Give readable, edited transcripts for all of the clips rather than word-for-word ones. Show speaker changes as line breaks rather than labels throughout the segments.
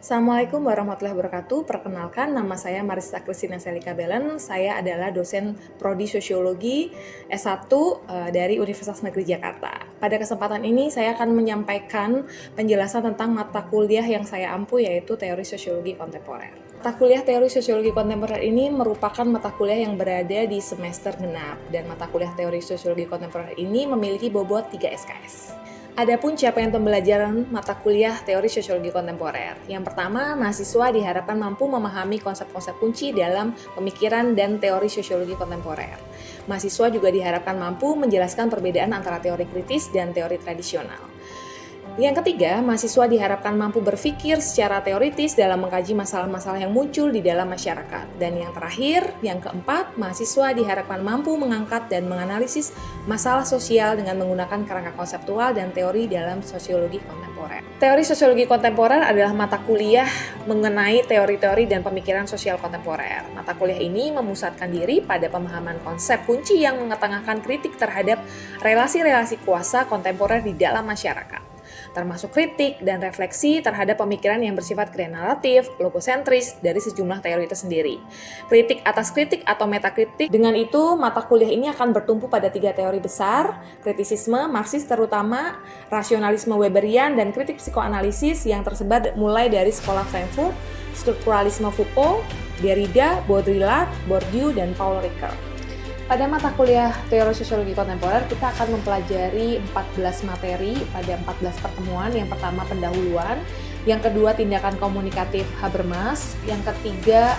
Assalamualaikum warahmatullahi wabarakatuh. Perkenalkan, nama saya Marista Kristina Selika Belen. Saya adalah dosen Prodi Sosiologi S1 dari Universitas Negeri Jakarta. Pada kesempatan ini saya akan menyampaikan penjelasan tentang mata kuliah yang saya ampu, yaitu Teori Sosiologi Kontemporer. Mata kuliah Teori Sosiologi Kontemporer ini merupakan mata kuliah yang berada di semester genap, dan mata kuliah Teori Sosiologi Kontemporer ini memiliki bobot 3 SKS. Adapun capaian pembelajaran mata kuliah Teori Sosiologi Kontemporer. Yang pertama, mahasiswa diharapkan mampu memahami konsep-konsep kunci dalam pemikiran dan teori sosiologi kontemporer. Mahasiswa juga diharapkan mampu menjelaskan perbedaan antara teori kritis dan teori tradisional. Yang ketiga, mahasiswa diharapkan mampu berpikir secara teoritis dalam mengkaji masalah-masalah yang muncul di dalam masyarakat. Dan yang terakhir, yang keempat, mahasiswa diharapkan mampu mengangkat dan menganalisis masalah sosial dengan menggunakan kerangka konseptual dan teori dalam sosiologi kontemporer. Teori sosiologi kontemporer adalah mata kuliah mengenai teori-teori dan pemikiran sosial kontemporer. Mata kuliah ini memusatkan diri pada pemahaman konsep kunci yang mengetengahkan kritik terhadap relasi-relasi kuasa kontemporer di dalam masyarakat, termasuk kritik dan refleksi terhadap pemikiran yang bersifat generatif, logosentris dari sejumlah teori itu sendiri. Kritik atas kritik atau metakritik. Dengan itu, mata kuliah ini akan bertumpu pada 3 teori besar: kritisisme, Marxis terutama, rasionalisme Weberian, dan kritik psikoanalisis yang tersebar mulai dari sekolah Frankfurt, strukturalisme Foucault, Derrida, Baudrillard, Bourdieu, dan Paul Ricoeur. Pada mata kuliah Teori Sosiologi Kontemporer, kita akan mempelajari 14 materi pada 14 pertemuan. Yang pertama, pendahuluan. Yang kedua, tindakan komunikatif Habermas. Yang ketiga,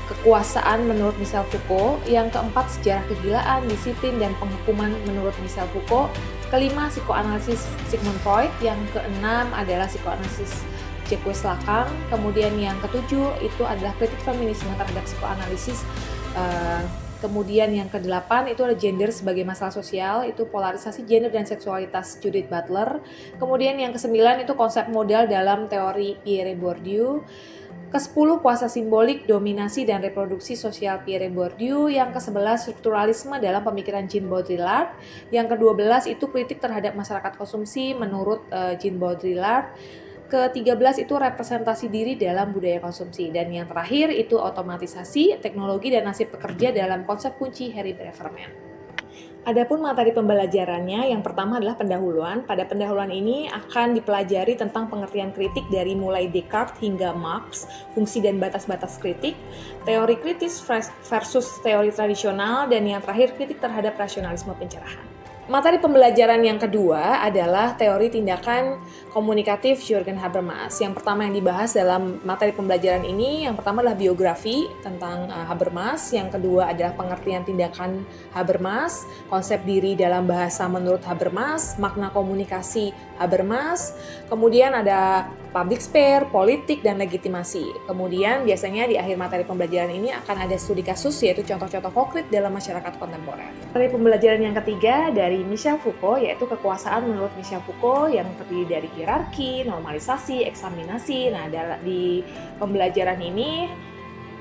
kekuasaan menurut Michel Foucault. Yang keempat, sejarah kegilaan, disiplin, dan penghukuman menurut Michel Foucault. Kelima, psikoanalisis Sigmund Freud. Yang keenam adalah psikoanalisis Jacques Lacan. Kemudian yang ketujuh itu adalah kritik feminisme terhadap psikoanalisis. Kemudian yang ke-8 itu adalah gender sebagai masalah sosial, itu polarisasi gender dan seksualitas Judith Butler. Kemudian yang ke-9 itu konsep modal dalam teori Pierre Bourdieu. Ke-10 kuasa simbolik, dominasi dan reproduksi sosial Pierre Bourdieu. Yang ke-11 strukturalisme dalam pemikiran Jean Baudrillard. Yang ke-12 itu kritik terhadap masyarakat konsumsi menurut Jean Baudrillard. Ke-13 itu representasi diri dalam budaya konsumsi. Dan yang terakhir itu otomatisasi, teknologi, dan nasib pekerja dalam konsep kunci Harry Breverman. Adapun materi pembelajarannya, yang pertama adalah pendahuluan. Pada pendahuluan ini akan dipelajari tentang pengertian kritik dari mulai Descartes hingga Marx, fungsi dan batas-batas kritik, teori kritis versus teori tradisional, dan yang terakhir kritik terhadap rasionalisme pencerahan. Materi pembelajaran yang kedua adalah teori tindakan komunikatif Jürgen Habermas. Yang pertama yang dibahas dalam materi pembelajaran ini, yang pertama adalah biografi tentang Habermas. Yang kedua adalah pengertian tindakan Habermas, konsep diri dalam bahasa menurut Habermas, makna komunikasi Habermas. Kemudian ada public sphere, politik, dan legitimasi. Kemudian biasanya di akhir materi pembelajaran ini akan ada studi kasus, yaitu contoh-contoh konkret dalam masyarakat kontemporer. Materi pembelajaran yang ketiga dari Michel Foucault, yaitu kekuasaan menurut Michel Foucault yang terdiri dari hierarki, normalisasi, eksaminasi. Nah, di pembelajaran ini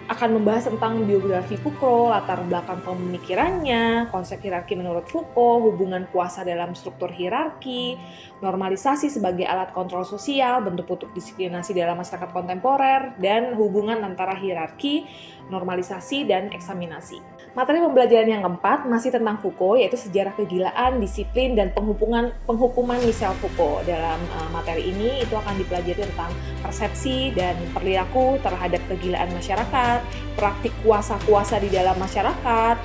akan membahas tentang biografi Foucault, latar belakang pemikirannya, konsep hierarki menurut Foucault, hubungan kuasa dalam struktur hierarki, normalisasi sebagai alat kontrol sosial, bentuk-bentuk diskriminasi dalam masyarakat kontemporer, dan hubungan antara hierarki, normalisasi, dan eksaminasi. Materi pembelajaran yang keempat masih tentang Foucault, yaitu sejarah kegilaan, disiplin, dan penghukuman Michel Foucault. Dalam materi ini itu akan dipelajari tentang persepsi dan perilaku terhadap kegilaan masyarakat, praktik kuasa-kuasa di dalam masyarakat,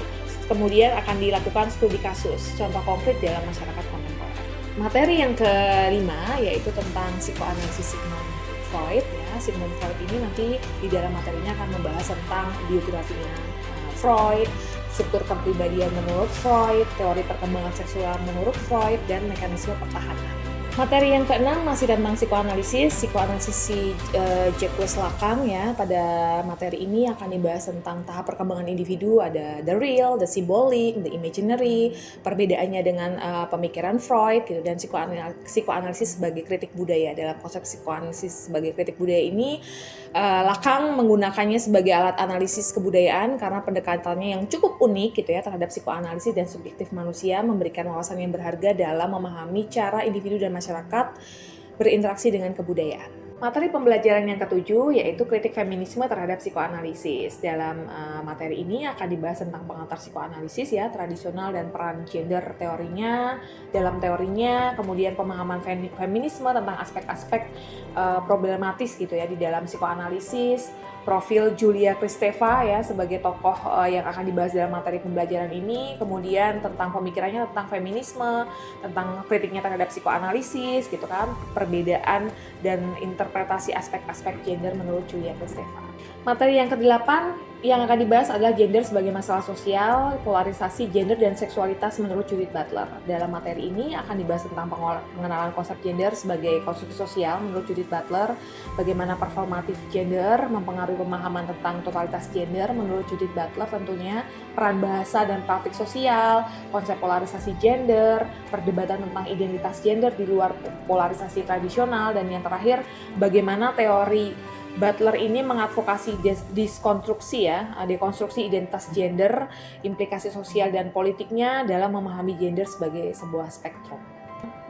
kemudian akan dilakukan studi kasus, contoh konkret dalam masyarakat kontemporer. Materi yang kelima yaitu tentang psikoanalisis Sigmund Freud. Sigmund Freud ini nanti di dalam materinya akan membahas tentang biografinya Freud, struktur kepribadian menurut Freud, teori perkembangan seksual menurut Freud, dan mekanisme pertahanan. Materi yang keenam masih tentang psikoanalisis si Jacques Lacan ya. Pada materi ini akan dibahas tentang tahap perkembangan individu, ada the real, the symbolic, the imaginary, perbedaannya dengan pemikiran Freud gitu, dan psikoanalisis sebagai kritik budaya. Dalam konsep psikoanalisis sebagai kritik budaya ini, Lacan menggunakannya sebagai alat analisis kebudayaan karena pendekatannya yang cukup unik gitu ya terhadap psikoanalisis dan subjektif manusia, memberikan wawasan yang berharga dalam memahami cara individu dan masyarakat berinteraksi dengan kebudayaan. Materi pembelajaran yang ketujuh yaitu kritik feminisme terhadap psikoanalisis. Dalam materi ini akan dibahas tentang pengantar psikoanalisis ya, tradisional dan peran gender teorinya, dalam teorinya, kemudian pemahaman feminisme tentang aspek-aspek problematis gitu ya di dalam psikoanalisis, profil Julia Kristeva ya sebagai tokoh yang akan dibahas dalam materi pembelajaran ini, kemudian tentang pemikirannya tentang feminisme, tentang kritiknya terhadap psikoanalisis gitu kan, perbedaan dan interpretasi aspek-aspek gender menurut Julia Kristeva. Materi yang ke-8 yang akan dibahas adalah gender sebagai masalah sosial, polarisasi gender dan seksualitas menurut Judith Butler. Dalam materi ini akan dibahas tentang pengenalan konsep gender sebagai konstruksi sosial menurut Judith Butler, bagaimana performatif gender mempengaruhi pemahaman tentang totalitas gender menurut Judith Butler tentunya, peran bahasa dan praktik sosial, konsep polarisasi gender, perdebatan tentang identitas gender di luar polarisasi tradisional, dan yang terakhir bagaimana teori Butler ini mengadvokasi diskonstruksi ya, dekonstruksi identitas gender, implikasi sosial dan politiknya dalam memahami gender sebagai sebuah spektrum.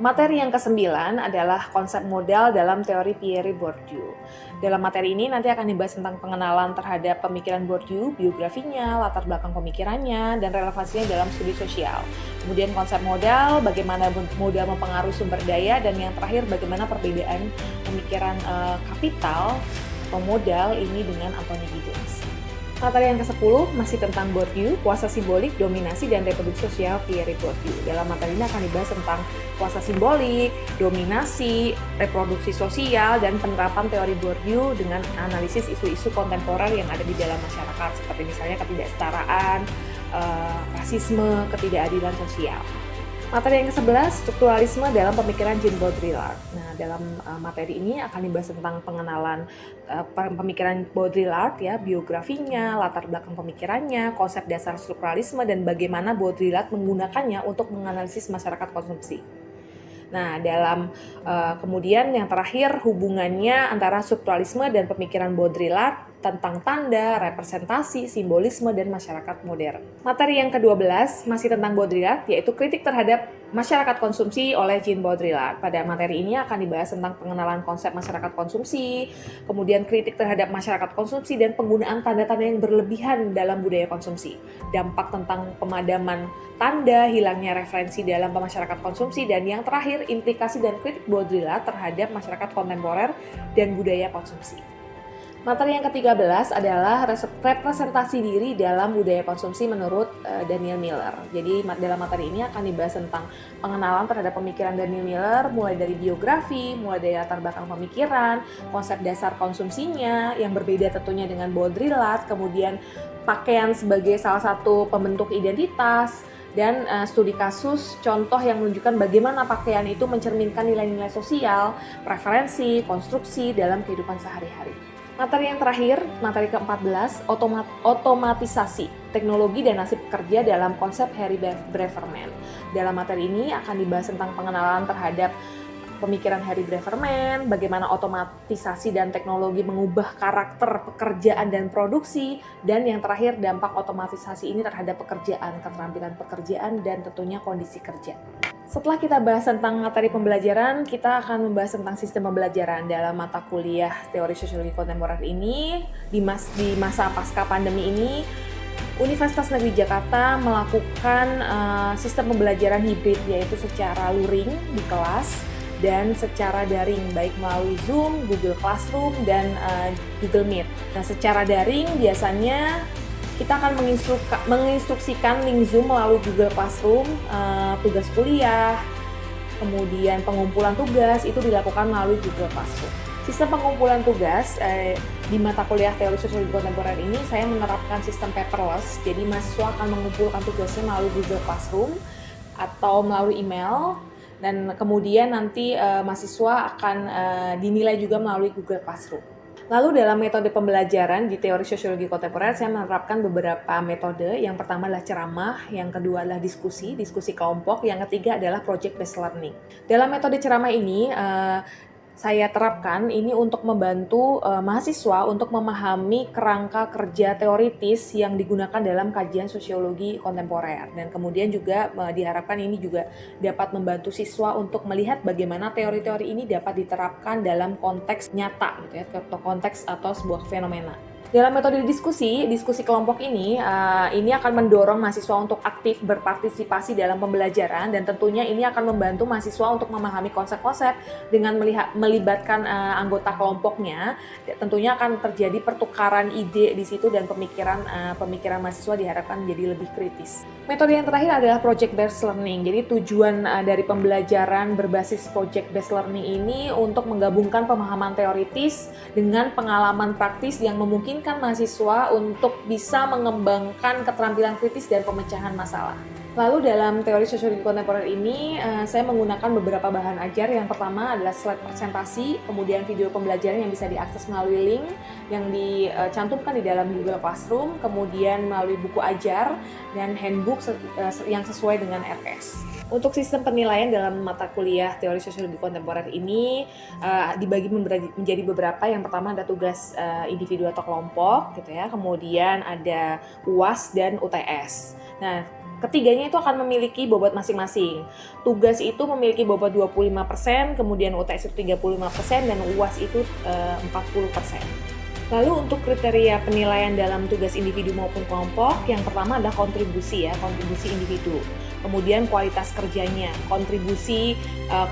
Materi yang ke-9 adalah konsep modal dalam teori Pierre Bourdieu. Dalam materi ini nanti akan dibahas tentang pengenalan terhadap pemikiran Bourdieu, biografinya, latar belakang pemikirannya, dan relevansinya dalam studi sosial. Kemudian konsep modal, bagaimana modal mempengaruhi sumber daya, dan yang terakhir bagaimana perbedaan pemikiran kapital atau modal ini dengan Anthony Giddens. Materi yang ke-10 masih tentang Bourdieu, kuasa simbolik, dominasi, dan reproduksi sosial Pierre Bourdieu. Dalam materi ini akan dibahas tentang kuasa simbolik, dominasi, reproduksi sosial, dan penerapan teori Bourdieu dengan analisis isu-isu kontemporer yang ada di dalam masyarakat, seperti misalnya ketidaksetaraan, rasisme, ketidakadilan sosial. Materi yang ke-11, strukturalisme dalam pemikiran Jean Baudrillard. Nah, dalam materi ini akan dibahas tentang pengenalan pemikiran Baudrillard ya, biografinya, latar belakang pemikirannya, konsep dasar strukturalisme, dan bagaimana Baudrillard menggunakannya untuk menganalisis masyarakat konsumsi. Nah, dalam kemudian yang terakhir hubungannya antara strukturalisme dan pemikiran Baudrillard tentang tanda, representasi, simbolisme, dan masyarakat modern. Materi yang ke-12 masih tentang Baudrillard, yaitu kritik terhadap masyarakat konsumsi oleh Jean Baudrillard. Pada materi ini akan dibahas tentang pengenalan konsep masyarakat konsumsi, kemudian kritik terhadap masyarakat konsumsi dan penggunaan tanda-tanda yang berlebihan dalam budaya konsumsi, dampak tentang pemadaman tanda, hilangnya referensi dalam masyarakat konsumsi, dan yang terakhir implikasi dan kritik Baudrillard terhadap masyarakat kontemporer dan budaya konsumsi. Materi yang ke-13 adalah representasi diri dalam budaya konsumsi menurut Daniel Miller. Jadi dalam materi ini akan dibahas tentang pengenalan terhadap pemikiran Daniel Miller, mulai dari biografi, mulai dari latar belakang pemikiran, konsep dasar konsumsinya yang berbeda tentunya dengan Baudrillard, kemudian pakaian sebagai salah satu pembentuk identitas, dan studi kasus contoh yang menunjukkan bagaimana pakaian itu mencerminkan nilai-nilai sosial, preferensi, konstruksi dalam kehidupan sehari-hari. Materi yang terakhir, materi ke-14, otomatisasi, teknologi dan nasib kerja dalam konsep Harry Breverman. Dalam materi ini akan dibahas tentang pengenalan terhadap pemikiran Harry Breverman, bagaimana otomatisasi dan teknologi mengubah karakter pekerjaan dan produksi, dan yang terakhir dampak otomatisasi ini terhadap pekerjaan, keterampilan pekerjaan, dan tentunya kondisi kerja. Setelah kita bahas tentang materi pembelajaran, kita akan membahas tentang sistem pembelajaran dalam mata kuliah teori sosiologi kontemporer ini. Di masa pasca pandemi ini, Universitas Negeri Jakarta melakukan sistem pembelajaran hibrid, yaitu secara luring di kelas dan secara daring, baik melalui Zoom, Google Classroom, dan Google Meet. Nah, secara daring biasanya kita akan menginstruksikan link Zoom melalui Google Classroom, tugas kuliah, kemudian pengumpulan tugas itu dilakukan melalui Google Classroom. Sistem pengumpulan tugas di mata kuliah teori sosiologi kontemporer ini saya menerapkan sistem paperless, jadi mahasiswa akan mengumpulkan tugasnya melalui Google Classroom atau melalui email, dan kemudian nanti mahasiswa akan dinilai juga melalui Google Classroom. Lalu dalam metode pembelajaran di teori sosiologi kontemporer saya menerapkan beberapa metode. Yang pertama adalah ceramah, yang kedua adalah diskusi kelompok, yang ketiga adalah project based learning. Dalam metode ceramah ini saya terapkan ini untuk membantu mahasiswa untuk memahami kerangka kerja teoritis yang digunakan dalam kajian sosiologi kontemporer, dan kemudian juga diharapkan ini juga dapat membantu siswa untuk melihat bagaimana teori-teori ini dapat diterapkan dalam konteks nyata gitu ya, konteks atau sebuah fenomena. Dalam metode diskusi kelompok ini akan mendorong mahasiswa untuk aktif berpartisipasi dalam pembelajaran, dan tentunya ini akan membantu mahasiswa untuk memahami konsep-konsep dengan melibatkan anggota kelompoknya. Tentunya akan terjadi pertukaran ide di situ, dan pemikiran mahasiswa diharapkan menjadi lebih kritis. Metode yang terakhir adalah project based learning. Jadi tujuan dari pembelajaran berbasis project based learning ini untuk menggabungkan pemahaman teoritis dengan pengalaman praktis yang memungkinkan mahasiswa untuk bisa mengembangkan keterampilan kritis dan pemecahan masalah. Lalu dalam teori sosiologi kontemporer ini, saya menggunakan beberapa bahan ajar. Yang pertama adalah slide presentasi, kemudian video pembelajaran yang bisa diakses melalui link yang dicantumkan di dalam Google Classroom, kemudian melalui buku ajar, dan handbook yang sesuai dengan RS. Untuk sistem penilaian dalam mata kuliah teori sosiologi kontemporer ini dibagi menjadi beberapa. Yang pertama ada tugas individu atau kelompok gitu ya, kemudian ada UAS dan UTS. Nah, ketiganya itu akan memiliki bobot masing-masing. Tugas itu memiliki bobot 25%, kemudian UTS itu 35%, dan UAS itu 40%. Lalu untuk kriteria penilaian dalam tugas individu maupun kelompok, yang pertama adalah kontribusi individu. Kemudian kualitas kerjanya, kontribusi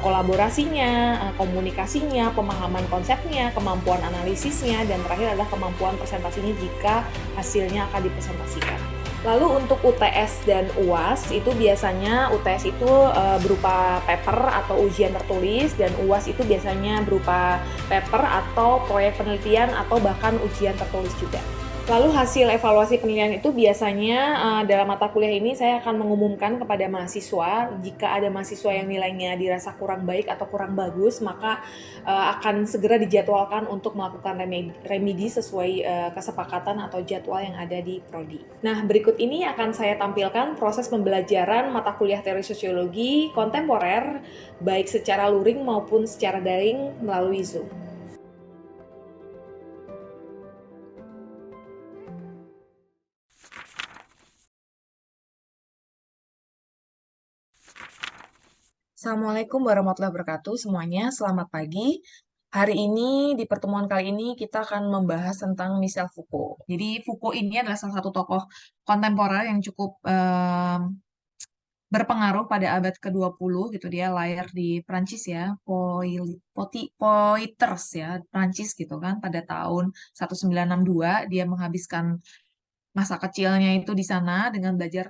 kolaborasinya, komunikasinya, pemahaman konsepnya, kemampuan analisisnya, dan terakhir adalah kemampuan presentasinya jika hasilnya akan dipresentasikan. Lalu untuk UTS dan UAS itu biasanya UTS itu berupa paper atau ujian tertulis, dan UAS itu biasanya berupa paper atau proyek penelitian atau bahkan ujian tertulis juga. Lalu hasil evaluasi penilaian itu biasanya dalam mata kuliah ini saya akan mengumumkan kepada mahasiswa. Jika ada mahasiswa yang nilainya dirasa kurang baik atau kurang bagus, maka akan segera dijadwalkan untuk melakukan remedi sesuai kesepakatan atau jadwal yang ada di prodi. Nah, berikut ini akan saya tampilkan proses pembelajaran mata kuliah teori sosiologi kontemporer baik secara luring maupun secara daring melalui Zoom. Assalamualaikum warahmatullahi wabarakatuh semuanya, selamat pagi. Hari ini, di pertemuan kali ini, kita akan membahas tentang Michel Foucault. Jadi, Foucault ini adalah salah satu tokoh kontemporer yang cukup berpengaruh pada abad ke-20 gitu. Dia lahir di Prancis ya, Poitiers ya, Prancis gitu kan, pada tahun 1962. Dia menghabiskan masa kecilnya itu di sana dengan belajar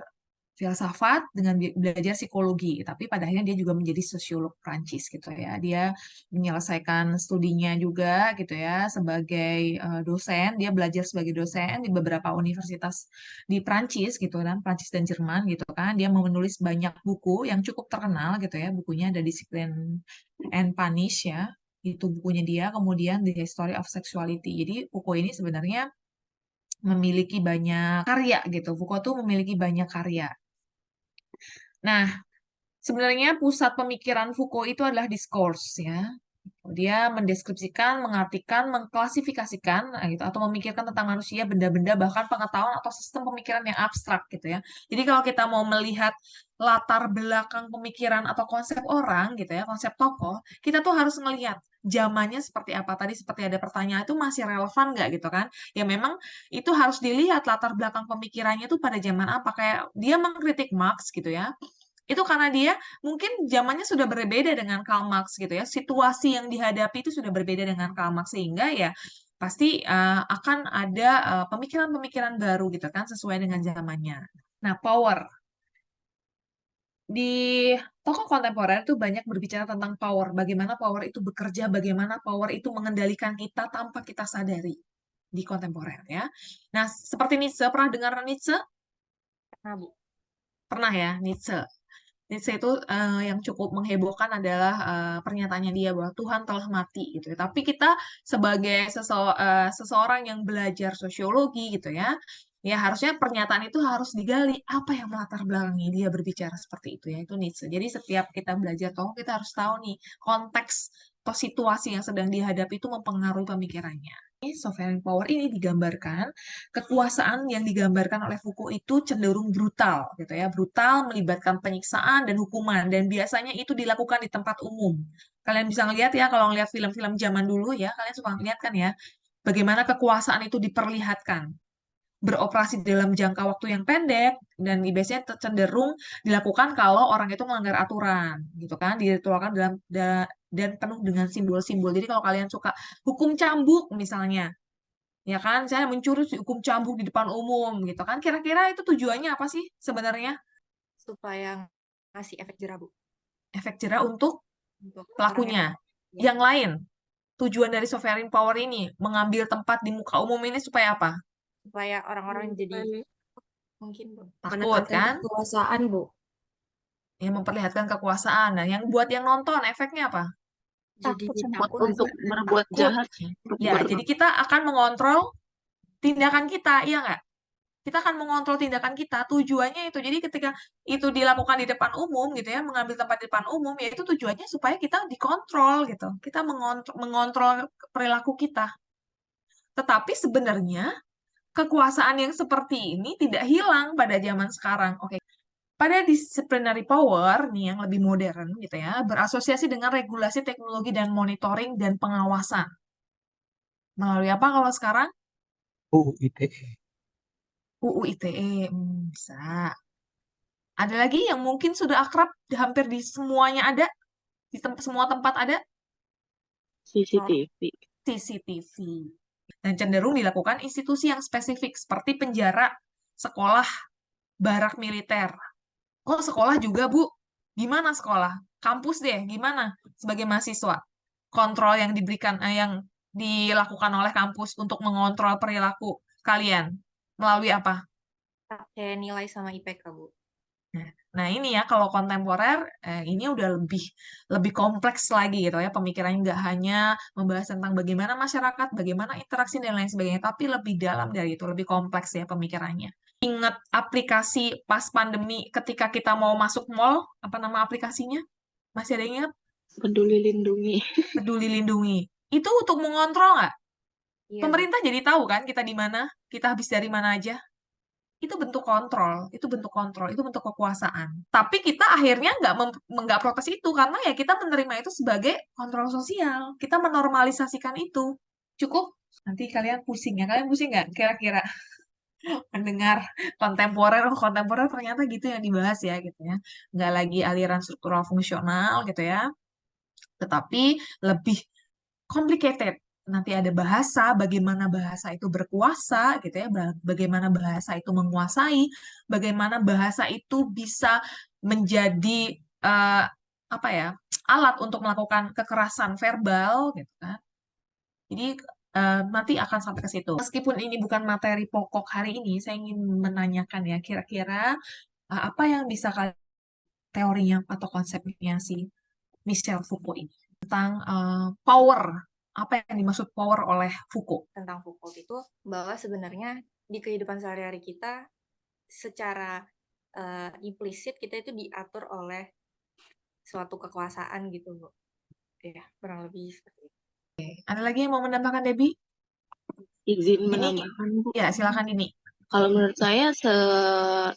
filsafat, dengan belajar psikologi, tapi pada akhirnya dia juga menjadi sosiolog Prancis gitu ya. Dia menyelesaikan studinya juga gitu ya sebagai dosen. Dia belajar sebagai dosen di beberapa universitas di Prancis gitu kan, Prancis dan Jerman gitu kan. Dia menulis banyak buku yang cukup terkenal gitu ya. Bukunya ada Discipline and Punish ya. Itu bukunya dia, kemudian The History of Sexuality. Jadi buku ini sebenarnya memiliki banyak karya gitu. Foucault tuh memiliki banyak karya. Nah, sebenarnya pusat pemikiran Foucault itu adalah discourse ya. Dia mendeskripsikan, mengartikan, mengklasifikasikan gitu, atau memikirkan tentang manusia, benda-benda, bahkan pengetahuan atau sistem pemikiran yang abstrak gitu ya. Jadi kalau kita mau melihat latar belakang pemikiran atau konsep orang gitu ya, konsep tokoh, kita tuh harus melihat zamannya seperti apa. Tadi seperti ada pertanyaan itu masih relevan nggak gitu kan? Ya memang itu harus dilihat latar belakang pemikirannya tuh pada zaman apa. Kayak dia mengkritik Marx gitu ya. Itu karena dia mungkin zamannya sudah berbeda dengan Karl Marx gitu ya. Situasi yang dihadapi itu sudah berbeda dengan Karl Marx, sehingga ya pasti akan ada pemikiran-pemikiran baru gitu kan sesuai dengan zamannya. Nah, power. Di tokoh kontemporer itu banyak berbicara tentang power, bagaimana power itu bekerja, bagaimana power itu mengendalikan kita tanpa kita sadari di kontemporer ya. Nah, seperti Nietzsche, pernah dengar Nietzsche? Pernah, Bu? Pernah ya, Nietzsche. Nietzsche itu yang cukup menghebohkan adalah pernyataannya dia bahwa Tuhan telah mati gitu ya. Tapi kita sebagai seseorang yang belajar sosiologi gitu ya, ya harusnya pernyataan itu harus digali apa yang melatar belakangi dia berbicara seperti itu ya. Itu Nietzsche. Jadi setiap kita belajar tokoh kita harus tahu nih konteks
atau situasi yang sedang dihadapi itu mempengaruhi pemikirannya. Sovereign power ini digambarkan, kekuasaan yang digambarkan oleh Foucault itu cenderung brutal, gitu ya, brutal, melibatkan penyiksaan dan hukuman, dan biasanya itu dilakukan di tempat umum. Kalian bisa ngelihat ya, kalau ngelihat film-film zaman dulu ya, kalian suka ngeliat kan ya, bagaimana kekuasaan itu diperlihatkan, beroperasi dalam jangka waktu yang pendek, dan biasanya cenderung dilakukan kalau orang itu melanggar aturan, gitu kan, diritualkan dan penuh dengan simbol-simbol. Jadi kalau kalian suka hukum cambuk misalnya, ya kan, saya mencuri hukum cambuk di depan umum, gitu kan, kira-kira itu tujuannya apa sih sebenarnya?
Supaya ngasih efek jerah, Bu,
Efek jerah untuk
untuk orang yang
pelakunya.
ya,
Yang lain, tujuan dari sovereign power ini mengambil tempat di muka umum ini supaya apa?
supaya orang-orang jadi
Menekan-
mungkin, Bu,
Takut
menekankan
kan,
kekuasaan, Bu.
yang memperlihatkan kekuasaan. Nah, yang buat yang nonton efeknya apa?
jadi
Takut sama
takut
kekuasaan.
Untuk berbuat
Takut.
jahat, untuk
Ya, jadi kita akan mengontrol tindakan kita, iya nggak? Kita akan mengontrol tindakan kita, tujuannya itu. Jadi ketika itu dilakukan di depan umum, gitu ya, mengambil tempat di depan umum, ya itu tujuannya supaya kita dikontrol, gitu. Kita mengontrol perilaku kita. Tetapi sebenarnya kekuasaan yang seperti ini tidak hilang pada zaman sekarang. Oke. Pada disciplinary power nih yang lebih modern gitu ya, berasosiasi dengan regulasi teknologi dan monitoring dan pengawasan. Melalui apa kalau sekarang?
UU ITE.
UU ITE. Bisa. Ada lagi yang mungkin sudah akrab, hampir di semuanya ada, di semua tempat ada?
CCTV.
CCTV. Dan cenderung dilakukan institusi yang spesifik, seperti penjara, sekolah, barak militer. Kok sekolah juga, Bu? Gimana sekolah? Kampus deh, gimana sebagai mahasiswa? Kontrol yang diberikan, yang dilakukan oleh kampus untuk mengontrol perilaku kalian melalui apa?
pakai nilai sama IPK, Bu.
Nah, ini ya kalau kontemporer ini udah lebih kompleks lagi gitu ya, pemikirannya nggak hanya membahas tentang bagaimana masyarakat, bagaimana interaksi dan lain sebagainya, tapi lebih dalam dari itu, lebih kompleks ya pemikirannya. Ingat aplikasi pas pandemi ketika kita mau masuk mall, apa nama aplikasinya? Masih ada yang ingat?
Peduli lindungi.
Peduli Lindungi. Itu untuk mengontrol nggak?
Iya, Bu.
Pemerintah jadi tahu kan kita di mana, kita habis dari mana aja. Itu bentuk kontrol, itu bentuk kontrol, itu bentuk kekuasaan. Tapi kita akhirnya nggak protes itu karena ya kita menerima itu sebagai kontrol sosial. Kita menormalisasikan itu. Cukup. Nanti kalian pusing ya. Kalian pusing nggak kira-kira mendengar kontemporer? Oh, kontemporer ternyata gitu yang dibahas ya gitu ya. Nggak lagi aliran struktural fungsional gitu ya. Tetapi lebih complicated. Nanti ada bahasa, bagaimana bahasa itu berkuasa, gitu ya, bagaimana bahasa itu menguasai, bagaimana bahasa itu bisa menjadi eh, apa ya, alat untuk melakukan kekerasan verbal, gitu kan. Jadi nanti akan sampai ke situ. Meskipun ini bukan materi pokok hari ini, saya ingin menanyakan ya, kira-kira apa yang bisa kalian teorinya atau konsepnya si Michel Foucault ini tentang power. Apa yang dimaksud power oleh Foucault?
Tentang Foucault itu bahwa sebenarnya di kehidupan sehari-hari kita secara implisit kita itu diatur oleh suatu kekuasaan gitu, Bu. Ya, kurang lebih seperti itu.
Ada lagi yang mau menambahkan, Debbie?
Izin
Dini?
menambahkan, Bu.
Ya, silakan Dini.
Kalau menurut saya,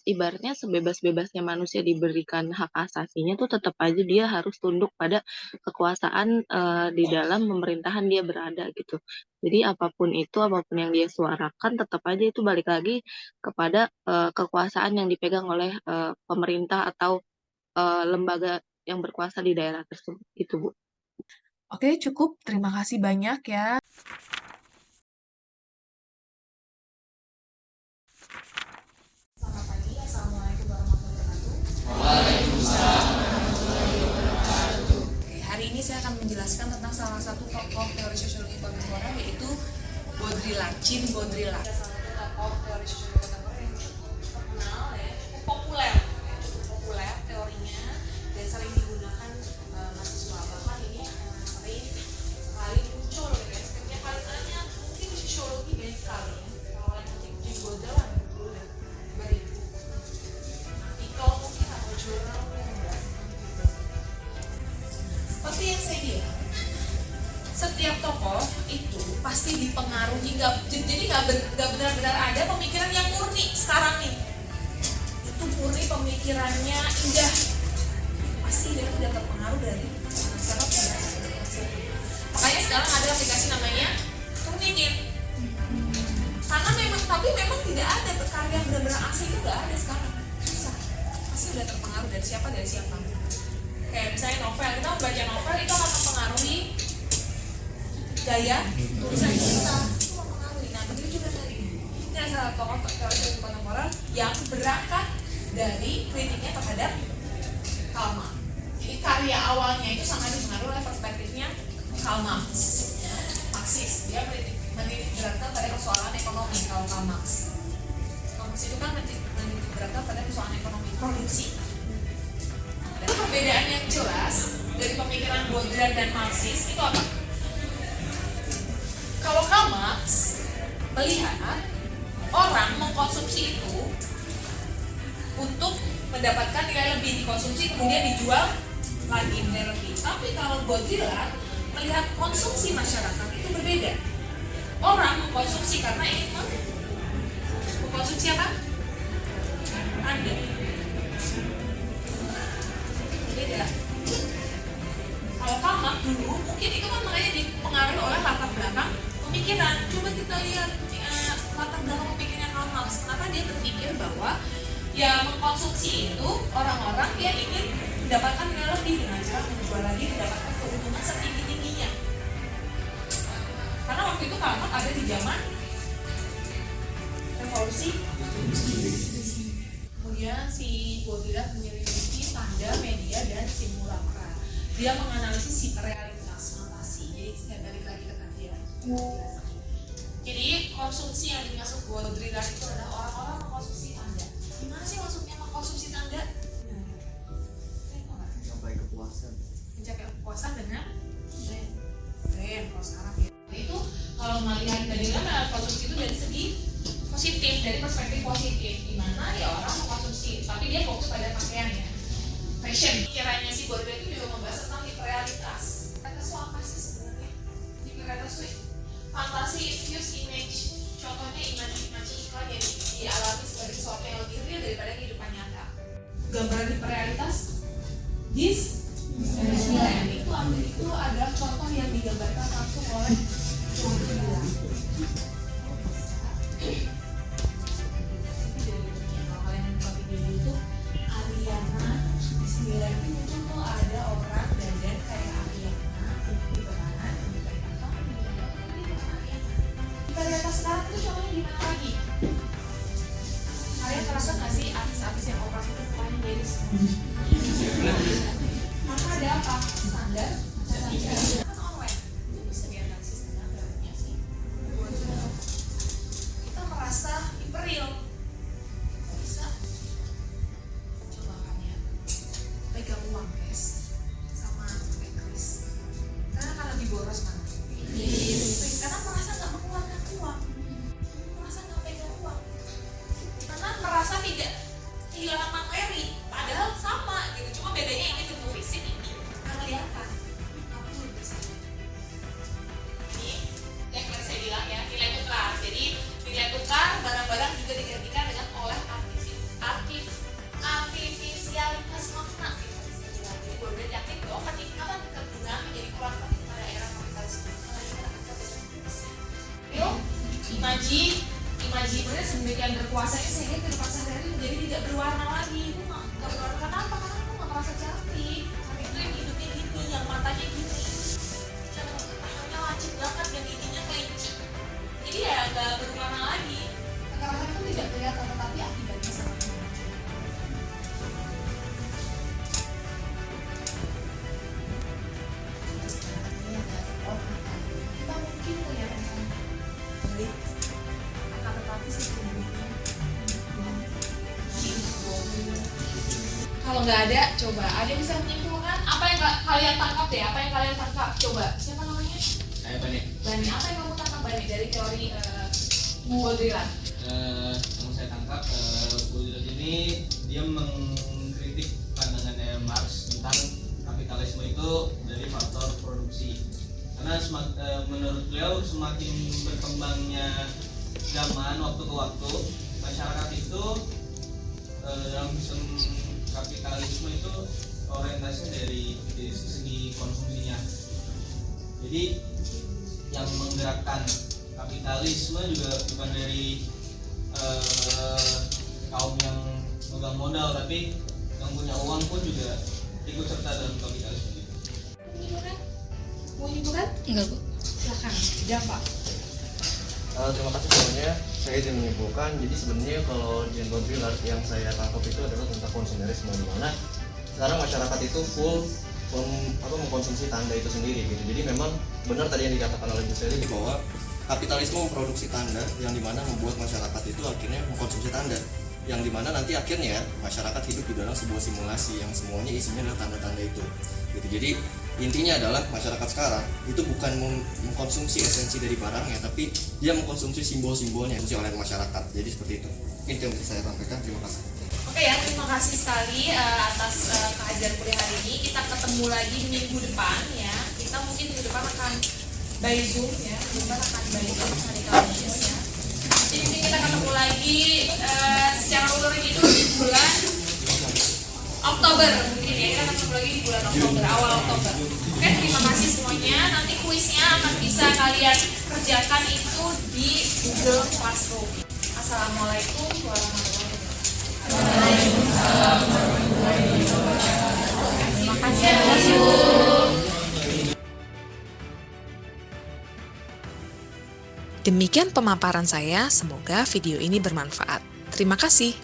ibaratnya sebebas-bebasnya manusia diberikan hak asasinya tuh tetap aja dia harus tunduk pada kekuasaan di dalam pemerintahan dia berada gitu. Jadi apapun itu, apapun yang dia suarakan, tetap aja itu balik lagi kepada kekuasaan yang dipegang oleh pemerintah atau lembaga yang berkuasa di daerah tersebut. Gitu, Bu.
Oke, cukup. Terima kasih banyak ya. Selamat pagi. Assalamualaikum warahmatullahi wabarakatuh. Waalaikumsalam warahmatullahi wabarakatuh. Oke, hari ini saya akan menjelaskan tentang salah satu tokoh teori sosiologi kontemporer, yaitu Baudrillard, Jean Baudrillard. Salah satu tokoh teori sosiologi kontemporer yang cukup terkenal ya, cukup populer teorinya dan sering digunakan mahasiswa. Bahkan ini sering sekali muncul ya, setiap kali ada
nggak benar-benar ada pemikiran yang murni sekarang nih. Itu murni pemikirannya indah, pasti dia udah terpengaruh dari masyarakat. Makanya sekarang ada aplikasi namanya Turnitin. Karena memang tidak ada karya benar-benar asli, itu nggak ada sekarang, susah. Pasti udah terpengaruh dari siapa. Kayak misalnya novel, kita membaca novel itu akan mempengaruhi gaya tulisan kita, itu mempengaruhi. Nah begitu juga tadi, ini ada salah tokoh teori kontemporer yang berangkat dari kritiknya terhadap Karl Marx. Jadi karya awalnya itu sangat dipengaruhi oleh perspektifnya Karl Marx, Marxis. Dia menitik beratkan pada persoalan ekonomi. Kalau Karl Marx itu kan menitik beratkan pada persoalan ekonomi, produksi. Dan perbedaan yang jelas dari pemikiran Baudrillard dan Marxis itu apa? Kalau Karl Marx melihat orang mengkonsumsi itu untuk mendapatkan nilai lebih, dikonsumsi kemudian dijual lagi nilai lebih. Tapi kalau Baudrillard melihat konsumsi masyarakat itu berbeda. Orang mengkonsumsi karena ingin mengkonsumsi apa? Anda. Beda. Kalau Karl Marx dulu mungkin itu kan makanya dipengaruhi oleh latar belakang pemikiran. Coba kita lihat latar belakang pemikirannya Karl Marx. Kenapa dia berpikir bahwa ya mengkonsumsi itu orang-orang yang ingin mendapatkan nilai lebih dengan cara menjual lagi, mendapatkan keuntungan setinggi-tingginya. Karena waktu itu Karl Marx ada di zaman revolusi. Kemudian si Baudrillard menyelidiki tanda, media, dan simulakra. Dia menganalisis si realitas fantasi. Jadi saya balik lagi ke tadi ya. Jadi konsumsi yang dimaksud Baudrillard itu adalah orang-orang mengkonsumsi tanda. Gimana sih maksudnya mengkonsumsi tanda?
Mencapai kepuasan.
Mencapai kepuasan dengan brand kalau sekarang ya. Itu kalau melihat dari mana konsumsi itu dari segi positif, dari perspektif positif, di mana ya orang mengkonsumsi, tapi dia fokus pada pakaiannya, fashion. Kiranya si Baudrillard itu juga membahas tentang hiperrealitas. Realitas itu apa sih sebenarnya? Hiperrealitas itu fantasi infused image. Contohnya imajinasi iklan yang dialami sebagai sesuatu yang lebih real daripada kehidupan nyata. Gambaran hiperrealitas, Disneyland itu adalah contoh yang digambarkan langsung oleh Baudrillard. Kalau kalian buka video itu Ariana Disneyland itu muncul tuh ada orang dandan kayak Ariana di bakaran di realitas sekarang itu contohnya di mana lagi? Kalian terasa nggak sih artis-artis yang operasi itu mukanya jadi maka ada apa? Standar kan online itu bisa dianalisis dengan grafiknya sih. Kita merasa hiperreal, bisa coba kalian pegang uang cash sama kris, karena kan lebih boros kan? Karena merasa nggak mengeluarkan uang, merasa nggak pegang uang, karena merasa tidak kehilangan materi, padahal sama gitu, cuma bedanya ini bentuk fisik, ini nggak kelihatan. Apa tuh bisa? Ini yang tadi saya bilang ya, nilai tukar. Jadi nilai tukar barang-barang juga digantikan dengan oleh artifisialitas makna. Jadi Baudrillard yakin bahwa peningkatan kegunaan menjadi kurang penting pada era kapitalisme. Yuk, imaji benar sedemikian berkuasanya sehingga kehidupan sehari-hari menjadi tidak berwarna lagi. Itu nggak berwarna. Kenapa? Karena aku nggak merasa cantik. Tapi itu yang hidupnya gini, yang matanya gini, yang tangannya lancip banget, yang giginya kelinci. Jadi ya nggak berwarna lagi. Kekerasan itu tidak kelihatan, tetapi akibatnya sangat mengerikan. Ini ada kita mungkin kelihatan baik, akan tetapi sesungguhnya kalau nggak ada, coba ada yang bisa menyimpulkan apa yang kalian tangkap deh, apa yang kalian tangkap, coba siapa namanya?
Saya Bani.
Bani, apa yang kamu tangkap Bani dari teori Baudrillard?
Yang saya tangkap Baudrillard ini dia mengkritik pandangannya Marx tentang kapitalisme itu dari faktor produksi. Karena menurut beliau semakin berkembangnya zaman waktu ke waktu masyarakat itu dalam sistem kapitalisme itu orientasinya dari segi konsumsinya. Jadi yang menggerakkan kapitalisme juga bukan dari kaum yang megang modal, tapi yang punya uang pun juga ikut serta dalam kapitalisme.
Mau nyibukan?
Enggak, Bu.
Silakan, jawab Pak.
Terima kasih sebenarnya saya ingin menyimpulkan. Jadi sebenarnya kalau Jane Baudrillard yang saya tangkap itu adalah tentang konsumerisme, di mana sekarang masyarakat itu full mengkonsumsi tanda itu sendiri gitu. Jadi memang benar tadi yang dikatakan oleh Bu Sally bahwa kapitalisme memproduksi tanda yang dimana membuat masyarakat itu akhirnya mengkonsumsi tanda, yang dimana nanti akhirnya masyarakat hidup di dalam sebuah simulasi yang semuanya isinya adalah tanda-tanda itu gitu. Jadi intinya adalah masyarakat sekarang itu bukan mengkonsumsi esensi dari barangnya, tapi dia mengkonsumsi simbol-simbolnya yang oleh masyarakat. Jadi seperti itu. Itu yang bisa saya sampaikan. Terima kasih.
Oke ya, terima kasih sekali atas kehadiran kuliah hari ini. Kita ketemu lagi di minggu depan ya. Kita mungkin minggu depan akan by Zoom ya. Minggu depan akan by Zoom hari Kamis ya. Jadi mungkin kita ketemu lagi secara luring itu di bulan Oktober mungkin ya. Kita ketemu lagi di bulan Oktober, awal Oktober. Oke, terima kasih semuanya. Nanti kuisnya akan bisa kalian kerjakan itu di Google Classroom. Assalamualaikum warahmatullahi wabarakatuh. Terima kasih.
Demikian pemaparan saya, semoga video ini bermanfaat. Terima kasih.